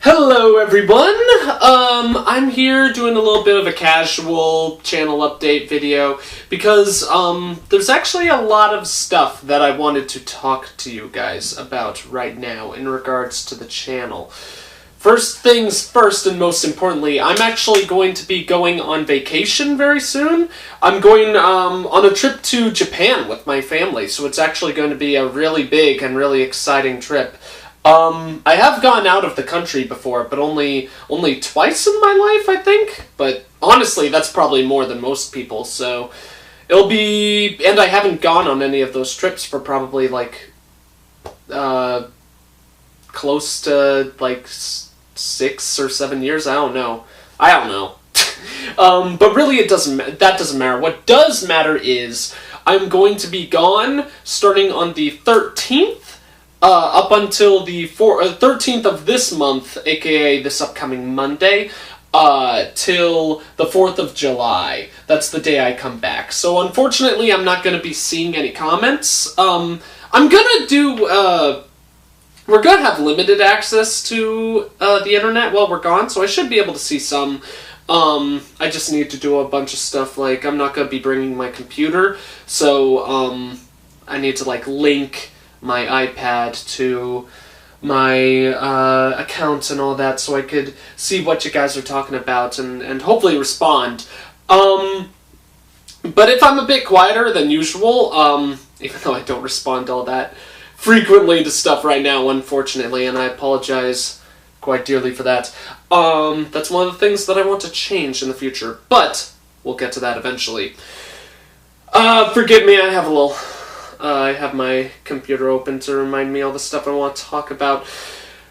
Hello everyone! I'm here doing a little bit of a casual channel update video because there's actually a lot of stuff that I wanted to talk to you guys about right now in regards to the channel. First things first, and most importantly, I'm actually going to be going on vacation very soon. I'm going on a trip to Japan with my family, so it's actually going to be a really big and really exciting trip. I have gone out of the country before, but only twice in my life, I think. But honestly, that's probably more than most people, so it'll be... And I haven't gone on any of those trips for probably, like, close to, like, 6 or 7 years. I don't know. But really, that doesn't matter. What does matter is I'm going to be gone starting on the 13th. Up until the 13th of this month, aka this upcoming Monday, till the 4th of July. That's the day I come back. So unfortunately, I'm not going to be seeing any comments. I'm going to do... we're going to have limited access to the internet while we're gone, so I should be able to see some. I just need to do a bunch of stuff, like, I'm not going to be bringing my computer, so I need to, like, link my iPad to my account and all that, so I could see what you guys are talking about and hopefully respond. But if I'm a bit quieter than usual, even though I don't respond all that frequently to stuff right now, unfortunately, and I apologize quite dearly for that, that's one of the things that I want to change in the future, but we'll get to that eventually. Forgive me, I have my computer open to remind me all the stuff I want to talk about.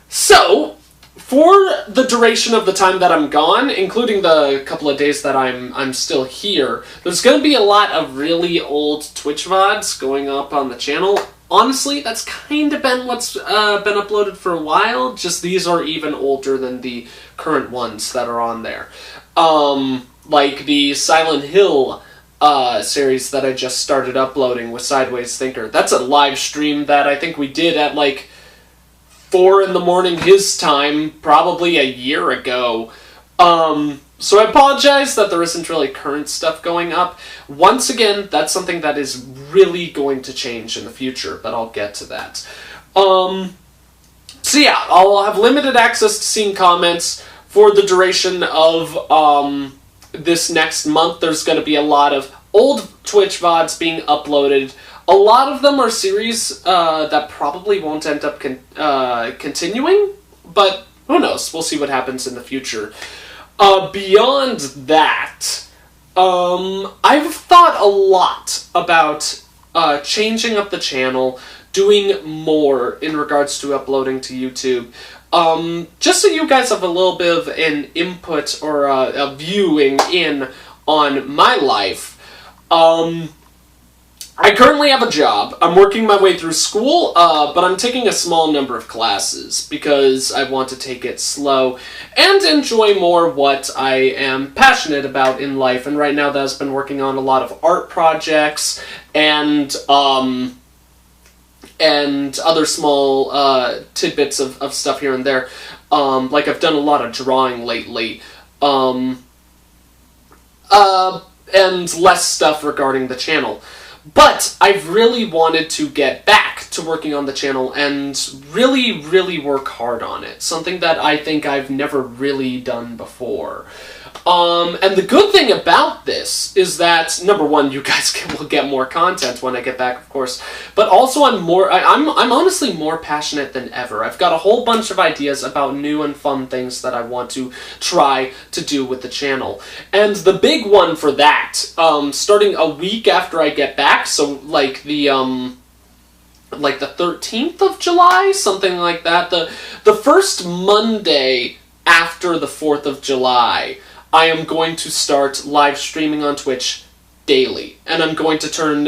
So, for the duration of the time that I'm gone, including the couple of days that I'm still here, there's going to be a lot of really old Twitch VODs going up on the channel. Honestly, that's kind of been what's been uploaded for a while, just these are even older than the current ones that are on there. Like the Silent Hill series that I just started uploading with Sideways Thinker. That's a live stream that I think we did at like 4 in the morning his time, probably a year ago. So I apologize that there isn't really current stuff going up. Once again, that's something that is really going to change in the future, but I'll get to that. So yeah, I'll have limited access to seeing comments for the duration of, this next month. There's going to be a lot of old Twitch VODs being uploaded. A lot of them are series that probably won't end up continuing, but who knows? We'll see what happens in the future. Beyond that, I've thought a lot about changing up the channel, doing more in regards to uploading to YouTube. Just so you guys have a little bit of an input or a viewing in on my life, I currently have a job. I'm working my way through school, but I'm taking a small number of classes because I want to take it slow and enjoy more what I am passionate about in life. And right now, that's been working on a lot of art projects and other small tidbits of stuff here and there. Like I've done a lot of drawing lately, and less stuff regarding the channel. But I've really wanted to get back to working on the channel and really, really work hard on it. Something that I think I've never really done before. And the good thing about this is that, number one, you guys will get more content when I get back, of course, but also I'm honestly more passionate than ever. I've got a whole bunch of ideas about new and fun things that I want to try to do with the channel. And the big one for that, starting a week after I get back, so like the 13th of July, something like that, the first Monday after the 4th of July, I am going to start live streaming on Twitch daily, and I'm going to turn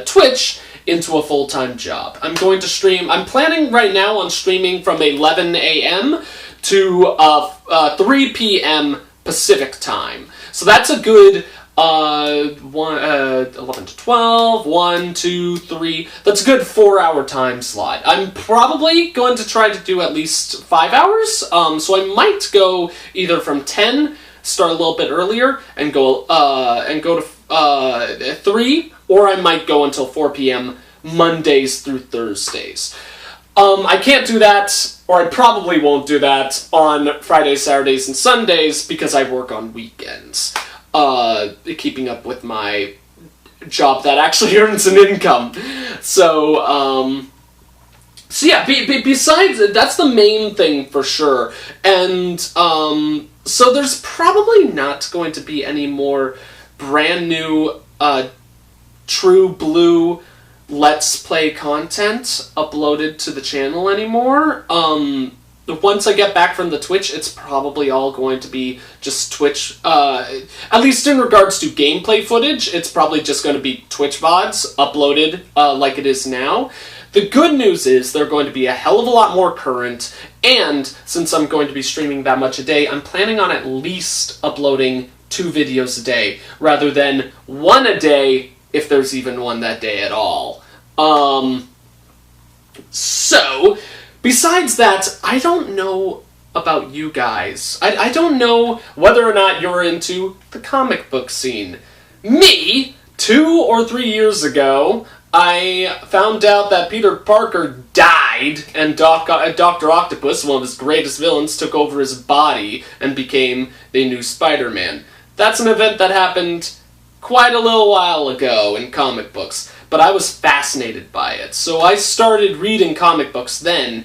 Twitch into a full-time job. I'm going to stream, I'm planning right now on streaming from 11 a.m. to 3 p.m. Pacific time. So that's a good 11 to 12, 1, 2, 3. That's a good 4-hour time slot. I'm probably going to try to do at least 5 hours, so I might go either from 10, start a little bit earlier, and go to 3, or I might go until 4 p.m. Mondays through Thursdays. I can't do that, or I probably won't do that on Fridays, Saturdays, and Sundays because I work on weekends. Keeping up with my job that actually earns an income. So yeah, besides, that's the main thing for sure. And, so there's probably not going to be any more brand new, true blue Let's Play content uploaded to the channel anymore. Once I get back from the Twitch, it's probably all going to be just Twitch, at least in regards to gameplay footage, it's probably just going to be Twitch VODs uploaded, like it is now. The good news is they're going to be a hell of a lot more current, and since I'm going to be streaming that much a day, I'm planning on at least uploading 2 videos a day, rather than 1 a day, if there's even one that day at all. So, besides that, I don't know about you guys. I don't know whether or not you're into the comic book scene. Me, 2 or 3 years ago, I found out that Peter Parker died, and Dr. Octopus, one of his greatest villains, took over his body and became the new Spider-Man. That's an event that happened quite a little while ago in comic books, but I was fascinated by it. So I started reading comic books then,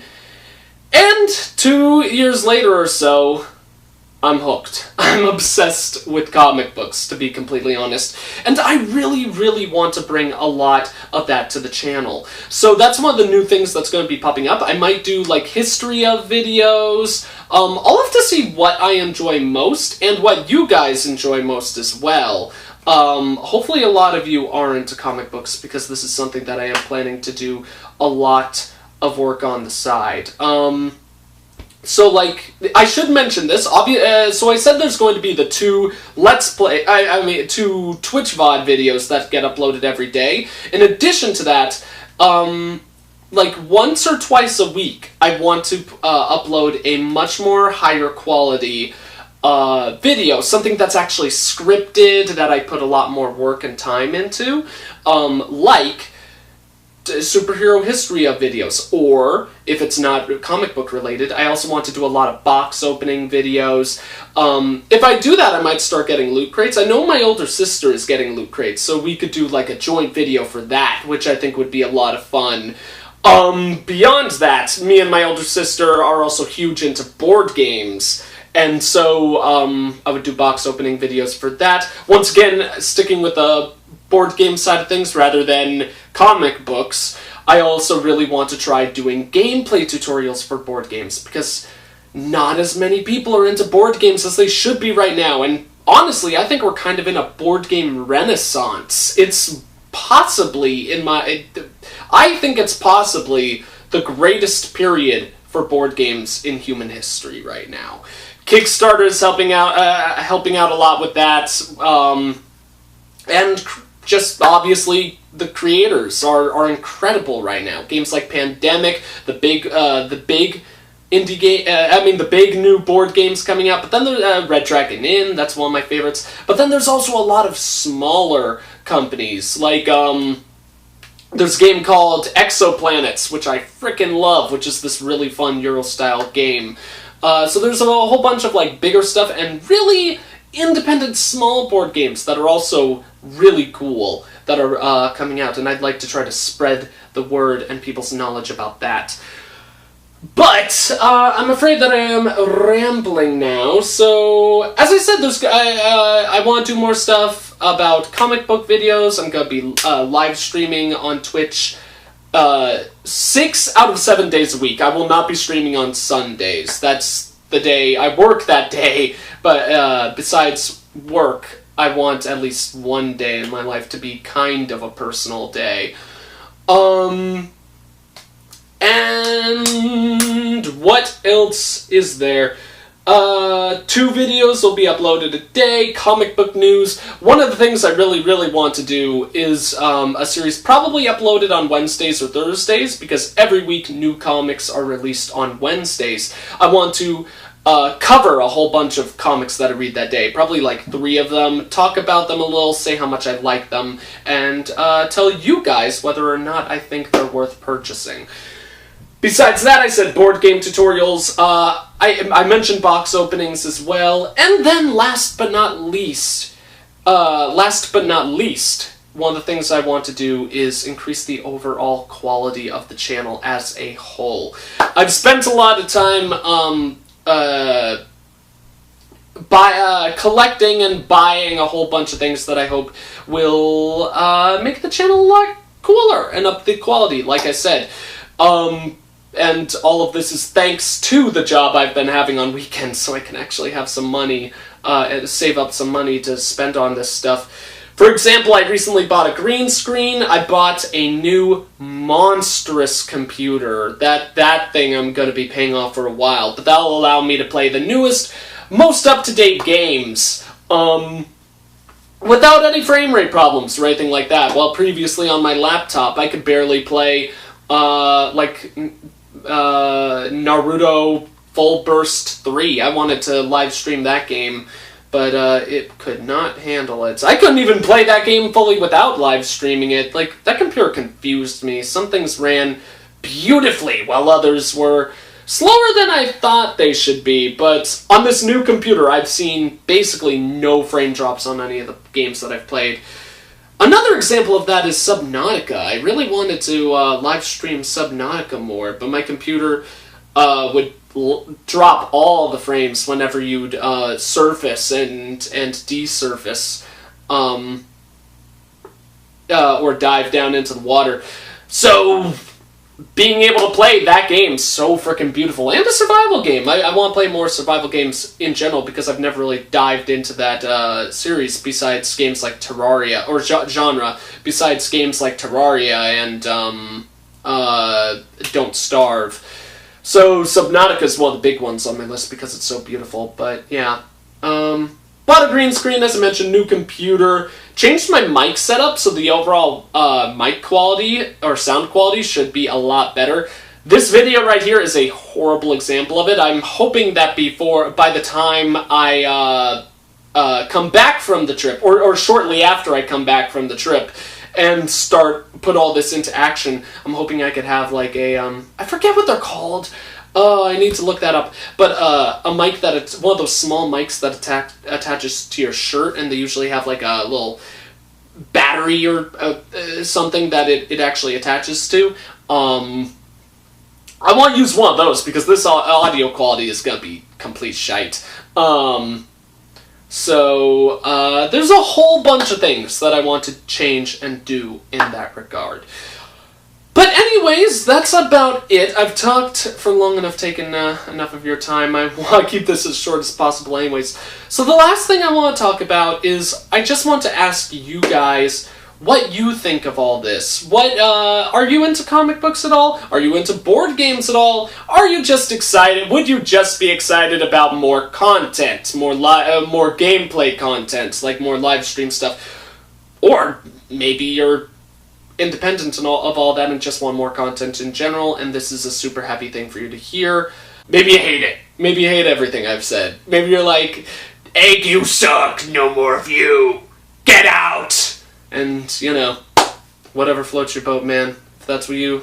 and 2 years later or so, I'm hooked. I'm obsessed with comic books, to be completely honest. And I really, really want to bring a lot of that to the channel. So that's one of the new things that's going to be popping up. I might do, like, history of videos. I'll have to see what I enjoy most, and what you guys enjoy most as well. Hopefully a lot of you are into comic books, because this is something that I am planning to do a lot of work on the side. So, like, I should mention this, so I said there's going to be the 2 Let's Play, 2 Twitch VOD videos that get uploaded every day. In addition to that, like, once or twice a week, I want to upload a much more higher quality video, something that's actually scripted, that I put a lot more work and time into, like superhero history of videos, or if it's not comic book related, I also want to do a lot of box opening videos. If I do that, I might start getting loot crates. I know my older sister is getting loot crates, so we could do like a joint video for that, which I think would be a lot of fun. Beyond that, me and my older sister are also huge into board games, and so I would do box opening videos for that. Once again, sticking with the board game side of things rather than comic books, I also really want to try doing gameplay tutorials for board games, because not as many people are into board games as they should be right now, and honestly, I think we're kind of in a board game renaissance. It's possibly, I think it's possibly the greatest period for board games in human history right now. Kickstarter is helping out a lot with that, and just obviously the creators are incredible right now. Games like Pandemic, the big indie game, the big new board games coming out. But then there's Red Dragon Inn, that's one of my favorites. But then there's also a lot of smaller companies, like there's a game called Exoplanets, which I frickin' love, which is this really fun Euro-style game. So there's a whole bunch of like bigger stuff and really independent small board games that are also really cool that are coming out, and I'd like to try to spread the word and people's knowledge about that. But I'm afraid that I am rambling now, so as I said, I want to do more stuff about comic book videos. I'm going to be live streaming on Twitch 6 out of 7 days a week. I will not be streaming on Sundays. That's the day I work that day, but besides work, I want at least one day in my life to be kind of a personal day. And what else is there? 2 videos will be uploaded a day, comic book news. One of the things I really, really want to do is a series probably uploaded on Wednesdays or Thursdays, because every week new comics are released on Wednesdays. I want to cover a whole bunch of comics that I read that day, probably like 3 of them, talk about them a little, say how much I like them, and tell you guys whether or not I think they're worth purchasing. Besides that, I said board game tutorials, I mentioned box openings as well, and then last but not least, one of the things I want to do is increase the overall quality of the channel as a whole. I've spent a lot of time collecting and buying a whole bunch of things that I hope will make the channel a lot cooler and up the quality, like I said. And all of this is thanks to the job I've been having on weekends, so I can actually have some money, and save up some money to spend on this stuff. For example, I recently bought a green screen. I bought a new monstrous computer. That thing I'm going to be paying off for a while, but that'll allow me to play the newest, most up-to-date games, without any frame rate problems or anything like that. While previously on my laptop, I could barely play, Naruto Full Burst 3. I wanted to live stream that game, but it could not handle it. I couldn't even play that game fully without live streaming it. Like, that computer confused me. Some things ran beautifully, while others were slower than I thought they should be. But on this new computer, I've seen basically no frame drops on any of the games that I've played. Another example of that is Subnautica. I really wanted to live stream Subnautica more, but my computer would drop all the frames whenever you'd surface and desurface, or dive down into the water. So being able to play that game so freaking beautiful, and a survival game. I want to play more survival games in general, because I've never really dived into that series besides games like Terraria, or genre, besides games like Terraria and Don't Starve. So Subnautica is one of the big ones on my list because it's so beautiful, but yeah. Bought a green screen, as I mentioned, new computer. Changed my mic setup, so the overall mic quality, or sound quality, should be a lot better. This video right here is a horrible example of it. I'm hoping that by the time I come back from the trip, or shortly after I come back from the trip, and put all this into action, I'm hoping I could have like a, I forget what they're called. Oh, I need to look that up. But a mic it's one of those small mics that attaches to your shirt, and they usually have like a little battery or something that it actually attaches to. I want to use one of those because this audio quality is going to be complete shite. So there's a whole bunch of things that I want to change and do in that regard. But anyways, that's about it. I've talked for long enough, taken enough of your time. I want to keep this as short as possible anyways. So the last thing I want to talk about is, I just want to ask you guys what you think of all this. Are you into comic books at all? Are you into board games at all? Are you just excited? Would you just be excited about more content, more gameplay content, like more live stream stuff? Or maybe you're independent of all that and just want more content in general, and this is a super happy thing for you to hear. Maybe you hate it. Maybe you hate everything I've said. Maybe you're like, Egg, you suck, no more of you, get out! And, you know, whatever floats your boat, man. If that's what you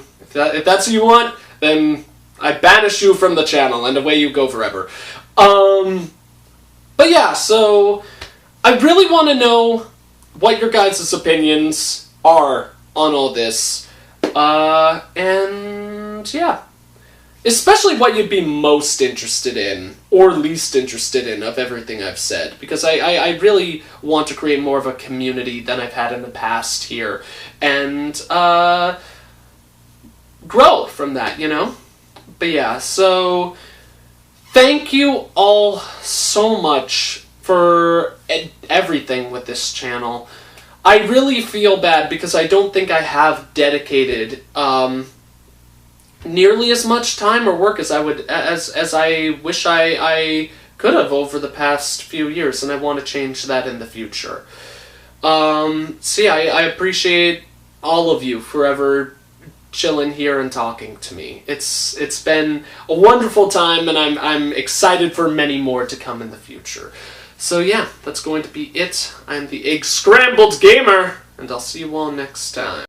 want, then I banish you from the channel, and away you go forever. But yeah, so I really want to know what your guys' opinions are on all this, and yeah, especially what you'd be most interested in, or least interested in, of everything I've said, because I really want to create more of a community than I've had in the past here, and grow from that, you know? But yeah, so thank you all so much for everything with this channel. I really feel bad because I don't think I have dedicated nearly as much time or work as I wish I could have over the past few years, and I want to change that in the future. So yeah, I appreciate all of you forever chilling here and talking to me. It's been a wonderful time, and I'm excited for many more to come in the future. So yeah, that's going to be it. I'm the Egg Scrambled Gamer, and I'll see you all next time.